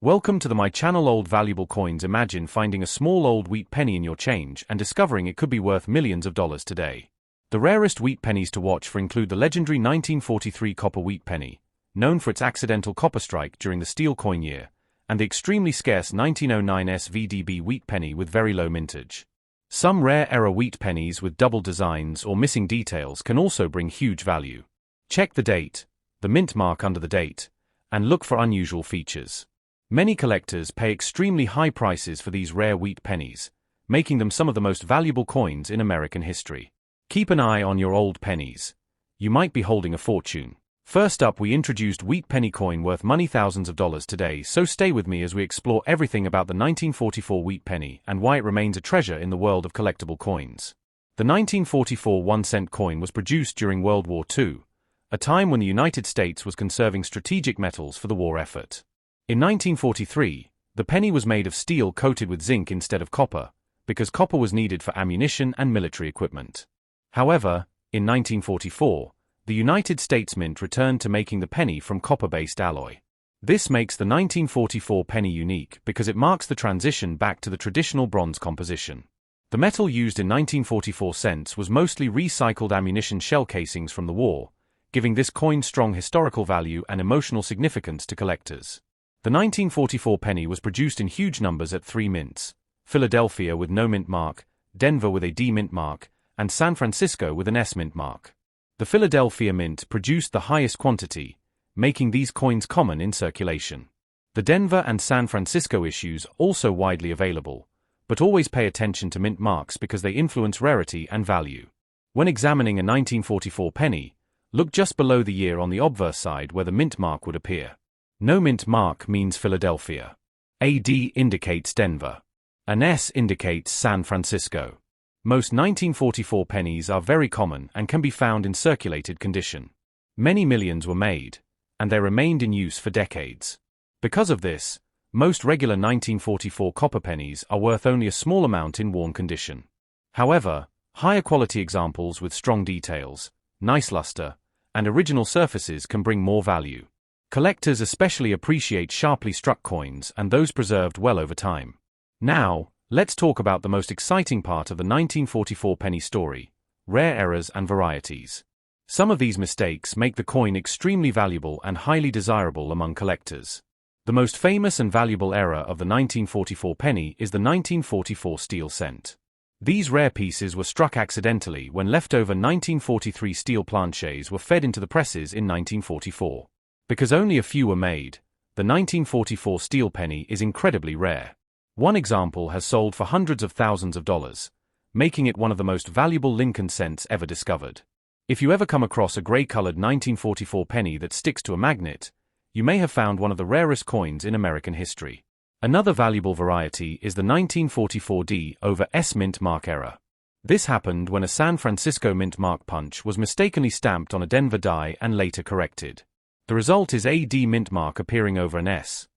Welcome to my channel Old Valuable Coins. Imagine finding a small old wheat penny in your change and discovering it could be worth millions of dollars today. The rarest wheat pennies to watch for include the legendary 1943 copper wheat penny, known for its accidental copper strike during the steel coin year, and the extremely scarce 1909 SVDB wheat penny with very low mintage. Some rare era wheat pennies with double designs or missing details can also bring huge value. Check the date, the mint mark under the date, and look for unusual features. Many collectors pay extremely high prices for these rare wheat pennies, making them some of the most valuable coins in American history. Keep an eye on your old pennies. You might be holding a fortune. First up, we introduced wheat penny coin worth money, thousands of dollars today, so stay with me as we explore everything about the 1944 wheat penny and why it remains a treasure in the world of collectible coins. The 1944 1-cent coin was produced during World War II, a time when the United States was conserving strategic metals for the war effort. In 1943, the penny was made of steel coated with zinc instead of copper, because copper was needed for ammunition and military equipment. However, in 1944, the United States Mint returned to making the penny from copper-based alloy. This makes the 1944 penny unique because it marks the transition back to the traditional bronze composition. The metal used in 1944 cents was mostly recycled ammunition shell casings from the war, giving this coin strong historical value and emotional significance to collectors. The 1944 penny was produced in huge numbers at 3 mints: Philadelphia with no mint mark, Denver with a D mint mark, and San Francisco with an S mint mark. The Philadelphia Mint produced the highest quantity, making these coins common in circulation. The Denver and San Francisco issues also widely available, but always pay attention to mint marks because they influence rarity and value. When examining a 1944 penny, look just below the year on the obverse side where the mint mark would appear. No mint mark means Philadelphia. A D indicates Denver. An S indicates San Francisco. Most 1944 pennies are very common and can be found in circulated condition. Many millions were made, and they remained in use for decades. Because of this, most regular 1944 copper pennies are worth only a small amount in worn condition. However, higher quality examples with strong details, nice luster, and original surfaces can bring more value. Collectors especially appreciate sharply struck coins and those preserved well over time. Now, let's talk about the most exciting part of the 1944 penny story: rare errors and varieties. Some of these mistakes make the coin extremely valuable and highly desirable among collectors. The most famous and valuable error of the 1944 penny is the 1944 steel cent. These rare pieces were struck accidentally when leftover 1943 steel planchets were fed into the presses in 1944. Because only a few were made, the 1944 steel penny is incredibly rare. One example has sold for hundreds of thousands of dollars, making it one of the most valuable Lincoln cents ever discovered. If you ever come across a gray-colored 1944 penny that sticks to a magnet, you may have found one of the rarest coins in American history. Another valuable variety is the 1944 D over S mint mark error. This happened when a San Francisco mint mark punch was mistakenly stamped on a Denver die and later corrected. The result is a D mint mark appearing over an S.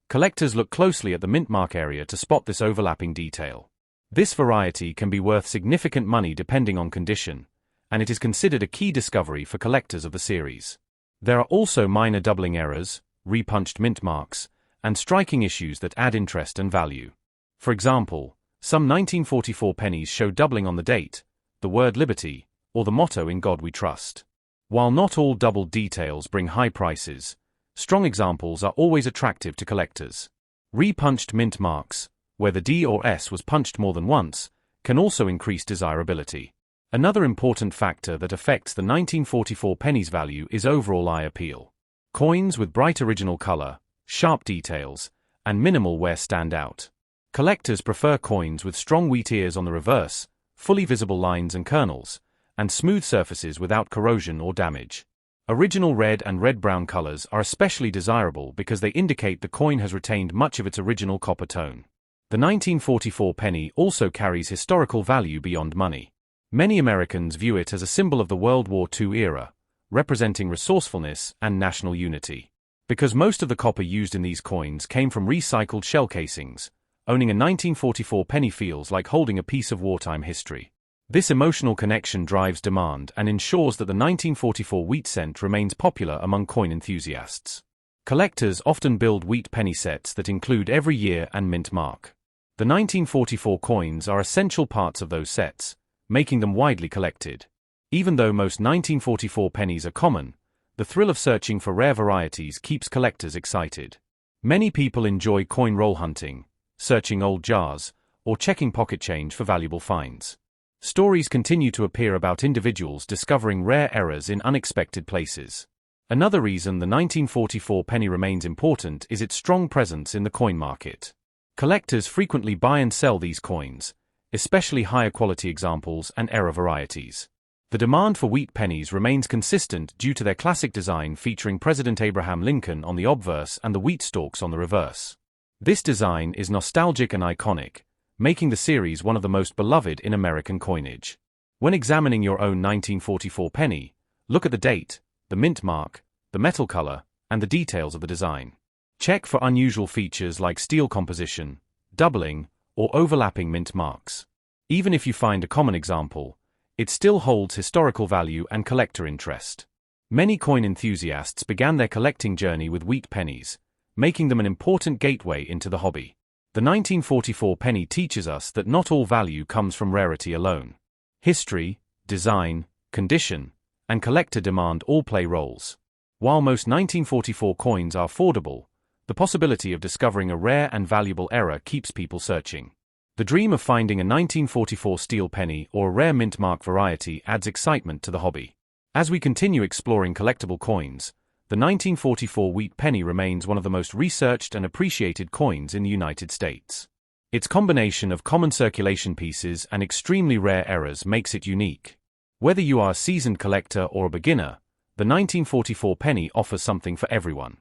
Collectors look closely at the mint mark area to spot this overlapping detail. This variety can be worth significant money depending on condition, and it is considered a key discovery for collectors of the series. There are also minor doubling errors, repunched mint marks, and striking issues that add interest and value. For example, some 1944 pennies show doubling on the date, the word liberty, or the motto "In God We Trust." While not all doubled details bring high prices, strong examples are always attractive to collectors. Repunched mint marks, where the D or S was punched more than once, can also increase desirability. Another important factor that affects the 1944 penny's value is overall eye appeal. Coins with bright original color, sharp details, and minimal wear stand out. Collectors prefer coins with strong wheat ears on the reverse, fully visible lines and kernels, and smooth surfaces without corrosion or damage. Original red and red-brown colors are especially desirable because they indicate the coin has retained much of its original copper tone. The 1944 penny also carries historical value beyond money. Many Americans view it as a symbol of the World War II era, representing resourcefulness and national unity. Because most of the copper used in these coins came from recycled shell casings, owning a 1944 penny feels like holding a piece of wartime history. This emotional connection drives demand and ensures that the 1944 wheat cent remains popular among coin enthusiasts. Collectors often build wheat penny sets that include every year and mint mark. The 1944 coins are essential parts of those sets, making them widely collected. Even though most 1944 pennies are common, the thrill of searching for rare varieties keeps collectors excited. Many people enjoy coin roll hunting, searching old jars, or checking pocket change for valuable finds. Stories continue to appear about individuals discovering rare errors in unexpected places. Another reason the 1944 penny remains important is its strong presence in the coin market. Collectors frequently buy and sell these coins, especially higher quality examples and error varieties. The demand for wheat pennies remains consistent due to their classic design featuring President Abraham Lincoln on the obverse and the wheat stalks on the reverse. This design is nostalgic and iconic, making the series one of the most beloved in American coinage. When examining your own 1944 penny, look at the date, the mint mark, the metal color, and the details of the design. Check for unusual features like steel composition, doubling, or overlapping mint marks. Even if you find a common example, it still holds historical value and collector interest. Many coin enthusiasts began their collecting journey with wheat pennies, making them an important gateway into the hobby. The 1944 penny teaches us that not all value comes from rarity alone. History, design, condition, and collector demand all play roles. While most 1944 coins are affordable, the possibility of discovering a rare and valuable error keeps people searching. The dream of finding a 1944 steel penny or a rare mint mark variety adds excitement to the hobby. As we continue exploring collectible coins, the 1944 wheat penny remains one of the most researched and appreciated coins in the United States. Its combination of common circulation pieces and extremely rare errors makes it unique. Whether you are a seasoned collector or a beginner, the 1944 penny offers something for everyone.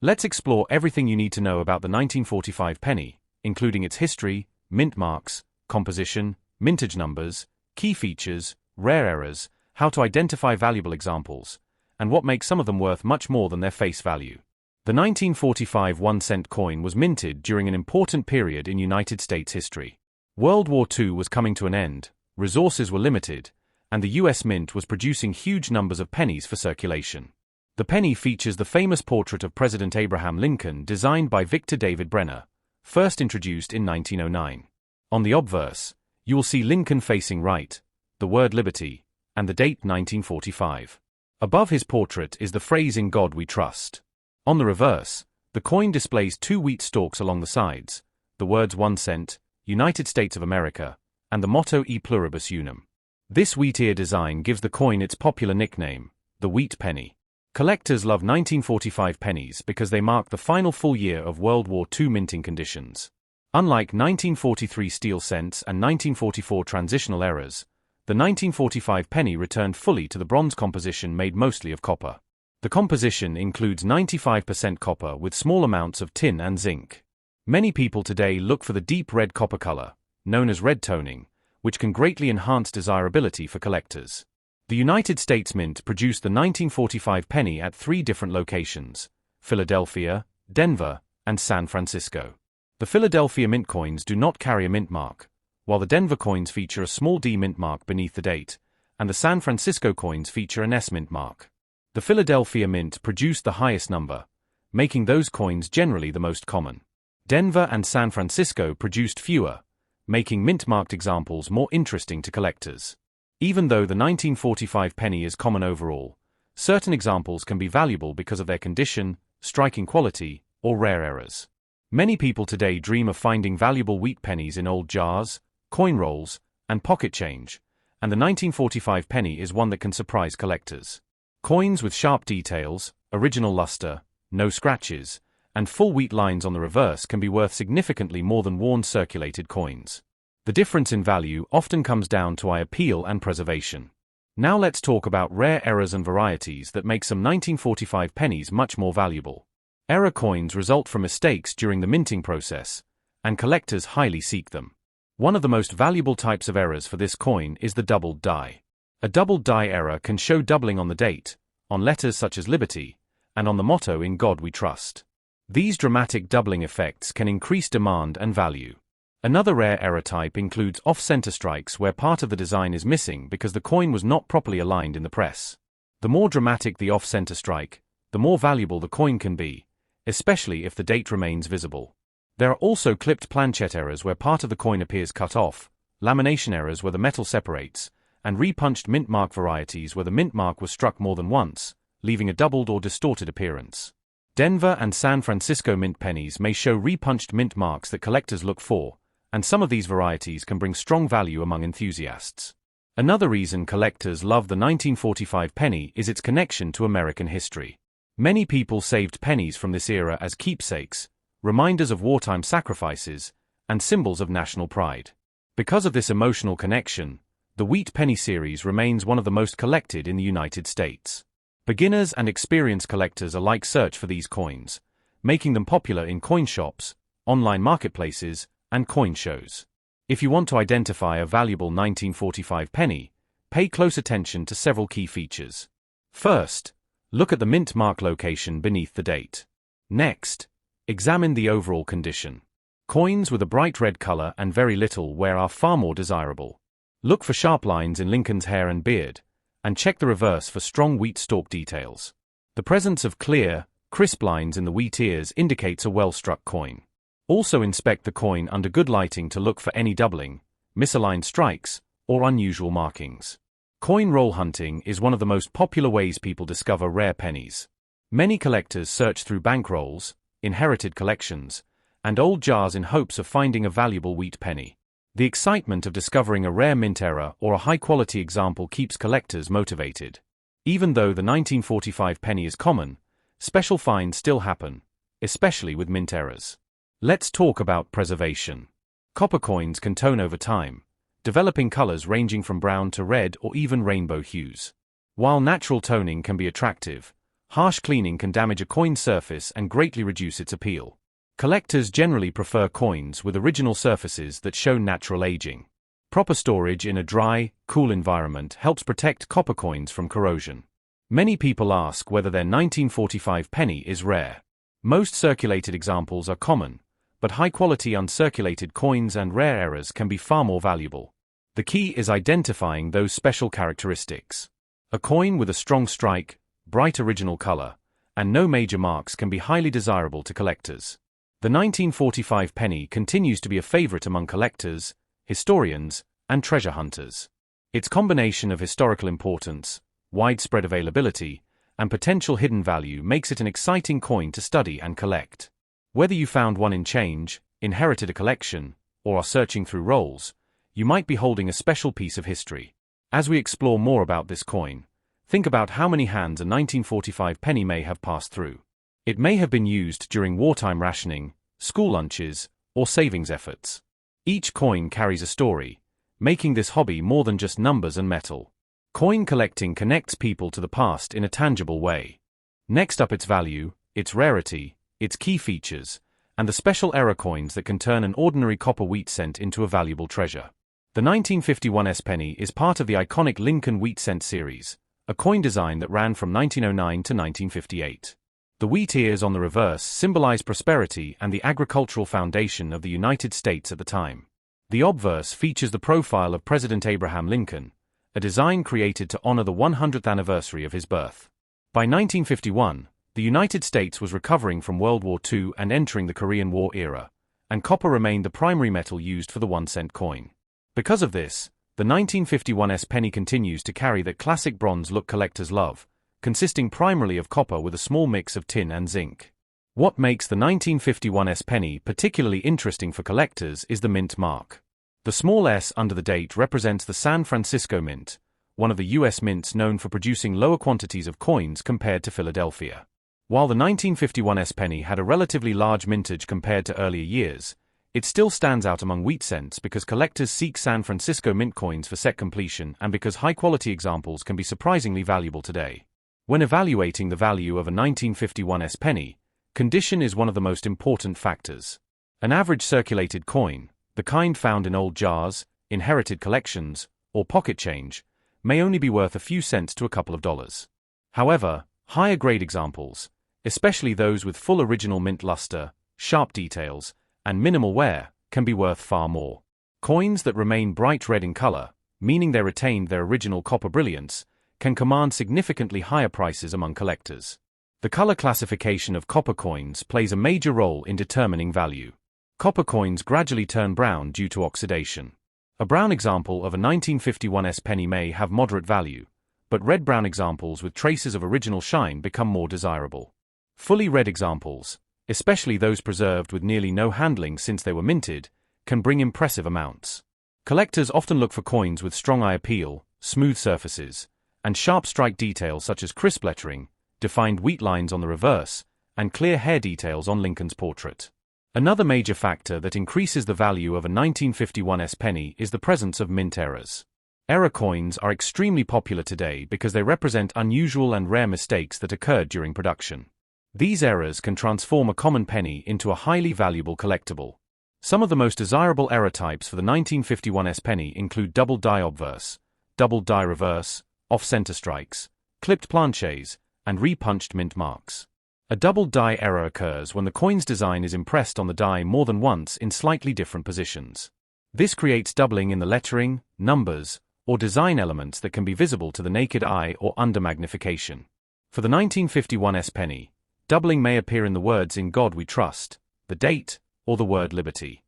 Let's explore everything you need to know about the 1945 penny, including its history, mint marks, composition, mintage numbers, key features, rare errors, how to identify valuable examples, and what makes some of them worth much more than their face value. The 1945 1-cent coin was minted during an important period in United States history. World War II was coming to an end, resources were limited, and the US Mint was producing huge numbers of pennies for circulation. The penny features the famous portrait of President Abraham Lincoln designed by Victor David Brenner, first introduced in 1909. On the obverse, you will see Lincoln facing right, the word liberty, and the date 1945. Above his portrait is the phrase "In God We Trust." On the reverse, the coin displays two wheat stalks along the sides, the words 1 cent, United States of America, and the motto E pluribus unum. This wheat ear design gives the coin its popular nickname, the Wheat Penny. Collectors love 1945 pennies because they mark the final full year of World War II minting conditions. Unlike 1943 steel cents and 1944 transitional errors, the 1945 penny returned fully to the bronze composition made mostly of copper. The composition includes 95% copper with small amounts of tin and zinc. Many people today look for the deep red copper color, known as red toning, which can greatly enhance desirability for collectors. The United States Mint produced the 1945 penny at 3 different locations: Philadelphia, Denver, and San Francisco. The Philadelphia mint coins do not carry a mint mark, while the Denver coins feature a small D mint mark beneath the date, and the San Francisco coins feature an S mint mark. The Philadelphia Mint produced the highest number, making those coins generally the most common. Denver and San Francisco produced fewer, making mint-marked examples more interesting to collectors. Even though the 1945 penny is common overall, certain examples can be valuable because of their condition, striking quality, or rare errors. Many people today dream of finding valuable wheat pennies in old jars, coin rolls, and pocket change, and the 1945 penny is one that can surprise collectors. Coins with sharp details, original luster, no scratches, and full wheat lines on the reverse can be worth significantly more than worn circulated coins. The difference in value often comes down to eye appeal and preservation. Now let's talk about rare errors and varieties that make some 1945 pennies much more valuable. Error coins result from mistakes during the minting process, and collectors highly seek them. One of the most valuable types of errors for this coin is the doubled die. A doubled die error can show doubling on the date, on letters such as Liberty, and on the motto "In God We Trust." These dramatic doubling effects can increase demand and value. Another rare error type includes off-center strikes where part of the design is missing because the coin was not properly aligned in the press. The more dramatic the off-center strike, the more valuable the coin can be, especially if the date remains visible. There are also clipped planchet errors where part of the coin appears cut off, lamination errors where the metal separates, and repunched mint mark varieties where the mint mark was struck more than once, leaving a doubled or distorted appearance. Denver and San Francisco mint pennies may show repunched mint marks that collectors look for, and some of these varieties can bring strong value among enthusiasts. Another reason collectors love the 1945 penny is its connection to American history. Many people saved pennies from this era as keepsakes, reminders of wartime sacrifices, and symbols of national pride. Because of this emotional connection, the Wheat Penny series remains one of the most collected in the United States. Beginners and experienced collectors alike search for these coins, making them popular in coin shops, online marketplaces, and coin shows. If you want to identify a valuable 1945 penny, pay close attention to several key features. First, look at the mint mark location beneath the date. Next, examine the overall condition. Coins with a bright red color and very little wear are far more desirable. Look for sharp lines in Lincoln's hair and beard, and check the reverse for strong wheat stalk details. The presence of clear, crisp lines in the wheat ears indicates a well-struck coin. Also inspect the coin under good lighting to look for any doubling, misaligned strikes, or unusual markings. Coin roll hunting is one of the most popular ways people discover rare pennies. Many collectors search through bankrolls, inherited collections, and old jars in hopes of finding a valuable wheat penny. The excitement of discovering a rare mint error or a high-quality example keeps collectors motivated. Even though the 1945 penny is common, special finds still happen, especially with mint errors. Let's talk about preservation. Copper coins can tone over time, developing colors ranging from brown to red or even rainbow hues. While natural toning can be attractive, harsh cleaning can damage a coin's surface and greatly reduce its appeal. Collectors generally prefer coins with original surfaces that show natural aging. Proper storage in a dry, cool environment helps protect copper coins from corrosion. Many people ask whether their 1945 penny is rare. Most circulated examples are common, but high-quality uncirculated coins and rare errors can be far more valuable. The key is identifying those special characteristics. A coin with a strong strike, bright original color, and no major marks can be highly desirable to collectors. The 1945 penny continues to be a favorite among collectors, historians, and treasure hunters. Its combination of historical importance, widespread availability, and potential hidden value makes it an exciting coin to study and collect. Whether you found one in change, inherited a collection, or are searching through rolls, you might be holding a special piece of history. As we explore more about this coin, think about how many hands a 1945 penny may have passed through. It may have been used during wartime rationing, school lunches, or savings efforts. Each coin carries a story, making this hobby more than just numbers and metal. Coin collecting connects people to the past in a tangible way. Next up, its value, its rarity, its key features, and the special error coins that can turn an ordinary copper wheat cent into a valuable treasure. The 1951 S penny is part of the iconic Lincoln wheat cent series, a coin design that ran from 1909 to 1958. The wheat ears on the reverse symbolize prosperity and the agricultural foundation of the United States at the time. The obverse features the profile of President Abraham Lincoln, a design created to honor the 100th anniversary of his birth. By 1951, the United States was recovering from World War II and entering the Korean War era, and copper remained the primary metal used for the 1-cent coin. Because of this, the 1951 S penny continues to carry that classic bronze look collectors love, consisting primarily of copper with a small mix of tin and zinc. What makes the 1951 S penny particularly interesting for collectors is the mint mark. The small s under the date represents the San Francisco Mint, one of the U.S. mints known for producing lower quantities of coins compared to Philadelphia. While the 1951 S penny had a relatively large mintage compared to earlier years, it still stands out among wheat cents because collectors seek San Francisco Mint coins for set completion and because high-quality examples can be surprisingly valuable today. When evaluating the value of a 1951 S penny, condition is one of the most important factors. An average circulated coin, the kind found in old jars, inherited collections, or pocket change, may only be worth a few cents to a couple of dollars. However, higher-grade examples, especially those with full original mint luster, sharp details, and minimal wear, can be worth far more. Coins that remain bright red in color, meaning they retained their original copper brilliance, can command significantly higher prices among collectors. The color classification of copper coins plays a major role in determining value. Copper coins gradually turn brown due to oxidation. A brown example of a 1951 penny may have moderate value, but red-brown examples with traces of original shine become more desirable. Fully red examples, especially those preserved with nearly no handling since they were minted, can bring impressive amounts. Collectors often look for coins with strong eye appeal, smooth surfaces, and sharp strike details such as crisp lettering, defined wheat lines on the reverse, and clear hair details on Lincoln's portrait. Another major factor that increases the value of a 1951 penny is the presence of mint errors. Error coins are extremely popular today because they represent unusual and rare mistakes that occurred during production. These errors can transform a common penny into a highly valuable collectible. Some of the most desirable error types for the 1951 penny include double die obverse, double die reverse, off-center strikes, clipped planchets, and repunched mint marks. A double die error occurs when the coin's design is impressed on the die more than once in slightly different positions. This creates doubling in the lettering, numbers, or design elements that can be visible to the naked eye or under magnification. For the 1951 penny, doubling may appear in the words "In God We Trust," the date, or the word "Liberty."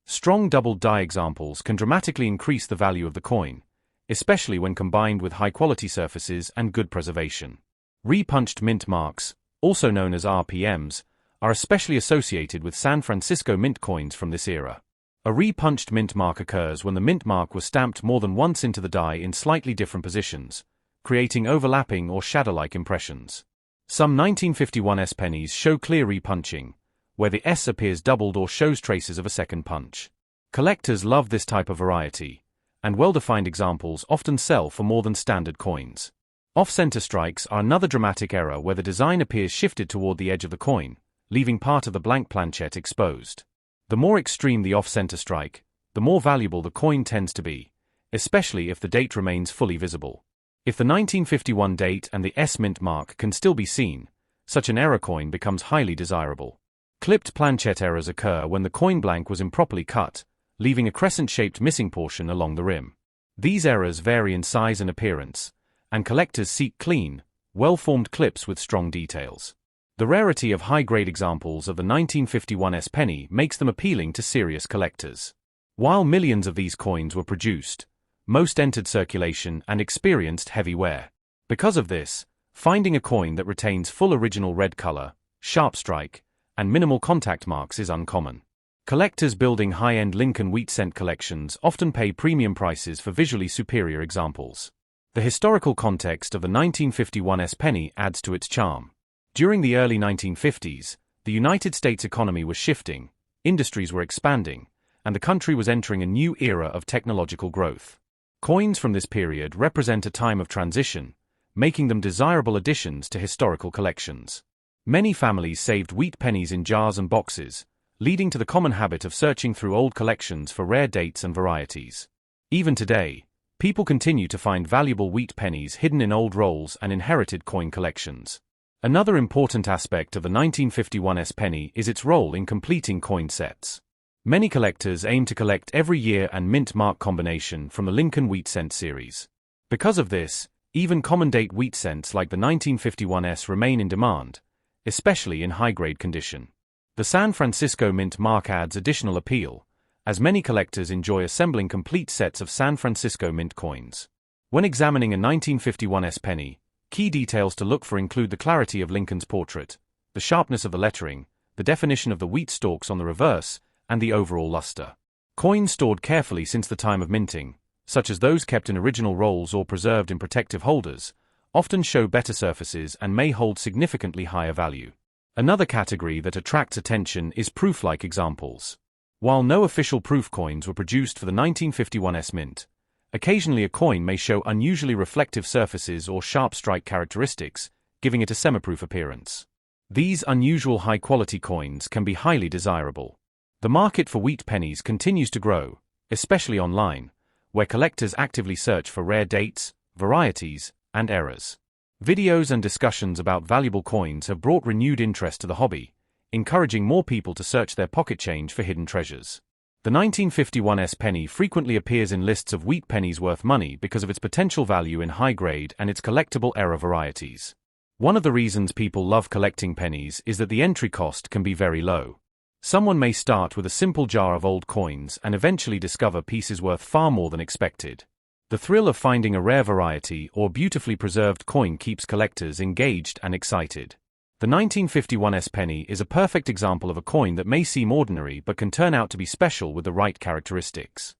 Strong double die examples can dramatically increase the value of the coin, especially when combined with high-quality surfaces and good preservation. Repunched mint marks, also known as RPMs, are especially associated with San Francisco mint coins from this era. A repunched mint mark occurs when the mint mark was stamped more than once into the die in slightly different positions, creating overlapping or shadow-like impressions. Some 1951 pennies show clear repunching, where the S appears doubled or shows traces of a second punch. Collectors love this type of variety, and well-defined examples often sell for more than standard coins. Off-center strikes are another dramatic error where the design appears shifted toward the edge of the coin, leaving part of the blank planchette exposed. The more extreme the off-center strike, the more valuable the coin tends to be, especially if the date remains fully visible. If the 1951 date and the S mint mark can still be seen, such an error coin becomes highly desirable. Clipped planchette errors occur when the coin blank was improperly cut, leaving a crescent-shaped missing portion along the rim. These errors vary in size and appearance, and collectors seek clean, well-formed clips with strong details. The rarity of high-grade examples of the 1951 penny makes them appealing to serious collectors. While millions of these coins were produced, most entered circulation and experienced heavy wear. Because of this, finding a coin that retains full original red color, sharp strike, and minimal contact marks is uncommon. Collectors building high-end Lincoln wheat cent collections often pay premium prices for visually superior examples. The historical context of the 1951 penny adds to its charm. During the early 1950s, the United States economy was shifting, industries were expanding, and the country was entering a new era of technological growth. Coins from this period represent a time of transition, making them desirable additions to historical collections. Many families saved wheat pennies in jars and boxes, leading to the common habit of searching through old collections for rare dates and varieties. Even today, people continue to find valuable wheat pennies hidden in old rolls and inherited coin collections. Another important aspect of the 1951 penny is its role in completing coin sets. Many collectors aim to collect every year and mint mark combination from the Lincoln wheat cent series. Because of this, even common date wheat cents like the 1951 remain in demand, especially in high-grade condition. The San Francisco mint mark adds additional appeal, as many collectors enjoy assembling complete sets of San Francisco mint coins. When examining a 1951 penny, key details to look for include the clarity of Lincoln's portrait, the sharpness of the lettering, the definition of the wheat stalks on the reverse, and the overall luster. Coins stored carefully since the time of minting, such as those kept in original rolls or preserved in protective holders, often show better surfaces and may hold significantly higher value. Another category that attracts attention is proof-like examples. While no official proof coins were produced for the 1951 mint, occasionally a coin may show unusually reflective surfaces or sharp strike characteristics, giving it a semi-proof appearance. These unusual high-quality coins can be highly desirable. The market for wheat pennies continues to grow, especially online, where collectors actively search for rare dates, varieties, and errors. Videos and discussions about valuable coins have brought renewed interest to the hobby, encouraging more people to search their pocket change for hidden treasures. The 1951 penny frequently appears in lists of wheat pennies worth money because of its potential value in high grade and its collectible error varieties. One of the reasons people love collecting pennies is that the entry cost can be very low. Someone may start with a simple jar of old coins and eventually discover pieces worth far more than expected. The thrill of finding a rare variety or beautifully preserved coin keeps collectors engaged and excited. The 1951 penny is a perfect example of a coin that may seem ordinary but can turn out to be special with the right characteristics.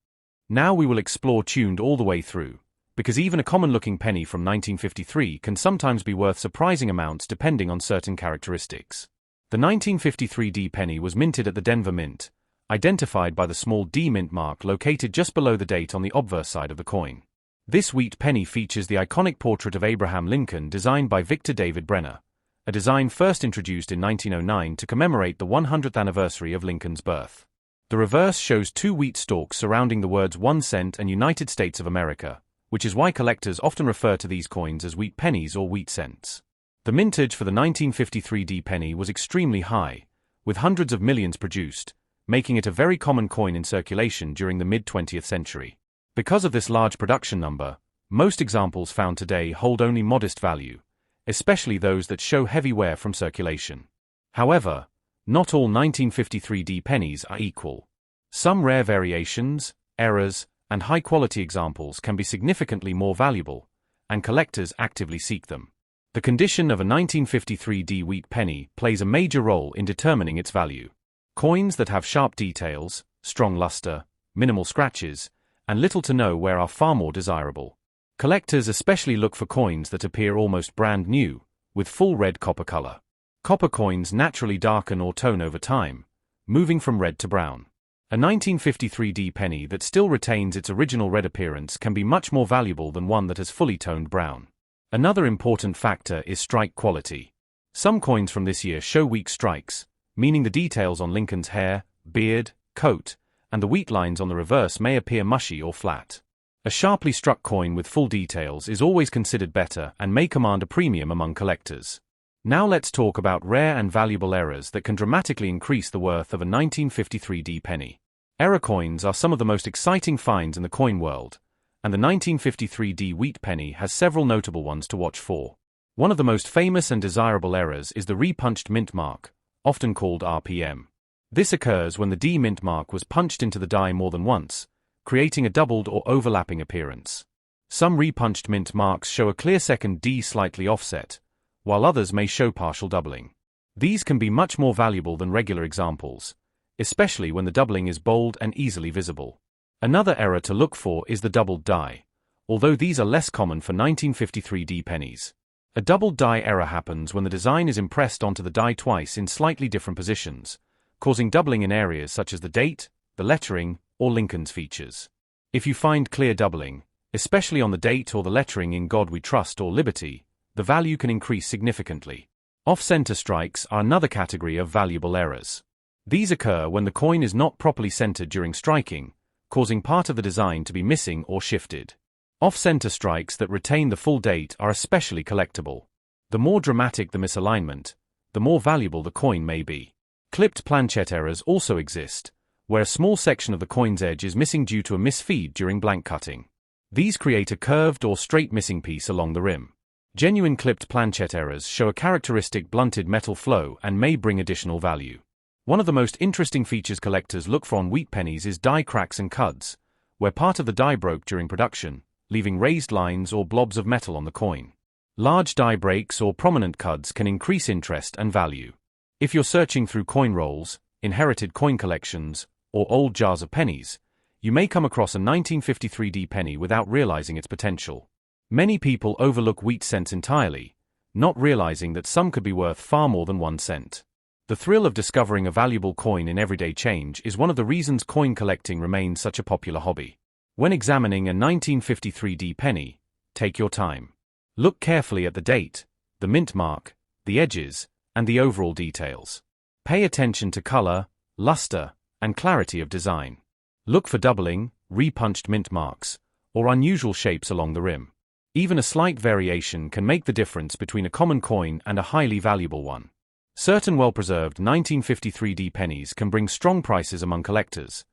Now we will explore tuned all the way through, because even a common-looking penny from 1953 can sometimes be worth surprising amounts depending on certain characteristics. The 1953 D penny was minted at the Denver Mint, identified by the small D mint mark located just below the date on the obverse side of the coin. This wheat penny features the iconic portrait of Abraham Lincoln designed by Victor David Brenner, a design first introduced in 1909 to commemorate the 100th anniversary of Lincoln's birth. The reverse shows two wheat stalks surrounding the words 1 cent and United States of America, which is why collectors often refer to these coins as wheat pennies or wheat cents. The mintage for the 1953 D penny was extremely high, with hundreds of millions produced, making it a very common coin in circulation during the mid-20th century. Because of this large production number, most examples found today hold only modest value, especially those that show heavy wear from circulation. However, not all 1953 D pennies are equal. Some rare variations, errors, and high-quality examples can be significantly more valuable, and collectors actively seek them. The condition of a 1953 D wheat penny plays a major role in determining its value. Coins that have sharp details, strong luster, minimal scratches, and little to no wear are far more desirable. Collectors especially look for coins that appear almost brand new, with full red copper color. Copper coins naturally darken or tone over time, moving from red to brown. A 1953 D penny that still retains its original red appearance can be much more valuable than one that has fully toned brown. Another important factor is strike quality. Some coins from this year show weak strikes, meaning the details on Lincoln's hair, beard, coat, and the wheat lines on the reverse may appear mushy or flat. A sharply struck coin with full details is always considered better and may command a premium among collectors. Now let's talk about rare and valuable errors that can dramatically increase the worth of a 1953 D penny. Error coins are some of the most exciting finds in the coin world, and the 1953 D wheat penny has several notable ones to watch for. One of the most famous and desirable errors is the repunched mint mark, often called RPM. This occurs when the D mint mark was punched into the die more than once, creating a doubled or overlapping appearance. Some repunched mint marks show a clear second D slightly offset, while others may show partial doubling. These can be much more valuable than regular examples, especially when the doubling is bold and easily visible. Another error to look for is the doubled die, although these are less common for 1953 D pennies. A doubled die error happens when the design is impressed onto the die twice in slightly different positions, causing doubling in areas such as the date, the lettering, or Lincoln's features. If you find clear doubling, especially on the date or the lettering in God We Trust or Liberty, the value can increase significantly. Off-center strikes are another category of valuable errors. These occur when the coin is not properly centered during striking, causing part of the design to be missing or shifted. Off-center strikes that retain the full date are especially collectible. The more dramatic the misalignment, the more valuable the coin may be. Clipped planchet errors also exist, where a small section of the coin's edge is missing due to a misfeed during blank cutting. These create a curved or straight missing piece along the rim. Genuine clipped planchet errors show a characteristic blunted metal flow and may bring additional value. One of the most interesting features collectors look for on wheat pennies is die cracks and cuds, where part of the die broke during production, leaving raised lines or blobs of metal on the coin. Large die breaks or prominent cuds can increase interest and value. If you're searching through coin rolls, inherited coin collections, or old jars of pennies, you may come across a 1953 D penny without realizing its potential. Many people overlook wheat cents entirely, not realizing that some could be worth far more than 1 cent. The thrill of discovering a valuable coin in everyday change is one of the reasons coin collecting remains such a popular hobby. When examining a 1953 D penny, take your time. Look carefully at the date, the mint mark, the edges, and the overall details. Pay attention to color, luster, and clarity of design. Look for doubling, repunched mint marks, or unusual shapes along the rim. Even a slight variation can make the difference between a common coin and a highly valuable one. Certain well-preserved 1953 D pennies can bring strong prices among collectors,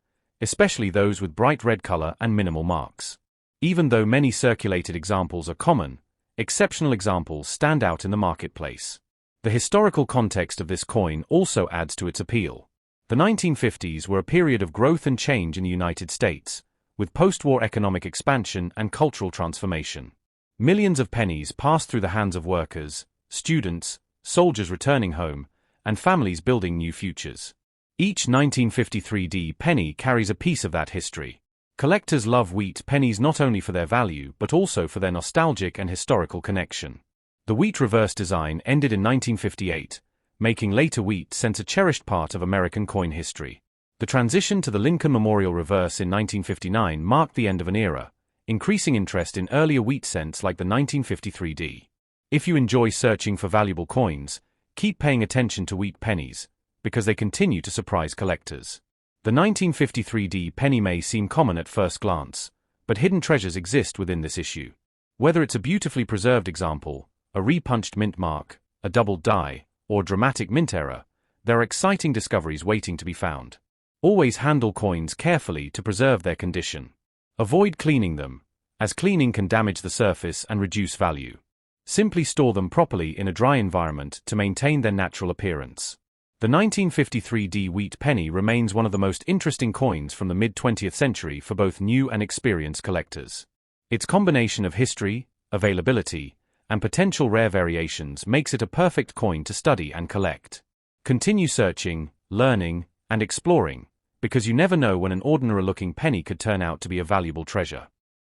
especially those with bright red color and minimal marks. Even though many circulated examples are common, exceptional examples stand out in the marketplace. The historical context of this coin also adds to its appeal. The 1950s were a period of growth and change in the United States, with post-war economic expansion and cultural transformation. Millions of pennies passed through the hands of workers, students, soldiers returning home, and families building new futures. Each 1953 penny carries a piece of that history. Collectors love wheat pennies not only for their value but also for their nostalgic and historical connection. The wheat reverse design ended in 1958, making later wheat cents a cherished part of American coin history. The transition to the Lincoln Memorial reverse in 1959 marked the end of an era, increasing interest in earlier wheat cents like the 1953 If you enjoy searching for valuable coins, keep paying attention to wheat pennies, because they continue to surprise collectors. The 1953 penny may seem common at first glance, but hidden treasures exist within this issue. Whether it's a beautifully preserved example, a repunched mint mark, a doubled die, or dramatic mint error, there are exciting discoveries waiting to be found. Always handle coins carefully to preserve their condition. Avoid cleaning them, as cleaning can damage the surface and reduce value. Simply store them properly in a dry environment to maintain their natural appearance. The 1953 wheat penny remains one of the most interesting coins from the mid-20th century for both new and experienced collectors. Its combination of history, availability, and potential rare variations makes it a perfect coin to study and collect. Continue searching, learning, and exploring, because you never know when an ordinary-looking penny could turn out to be a valuable treasure.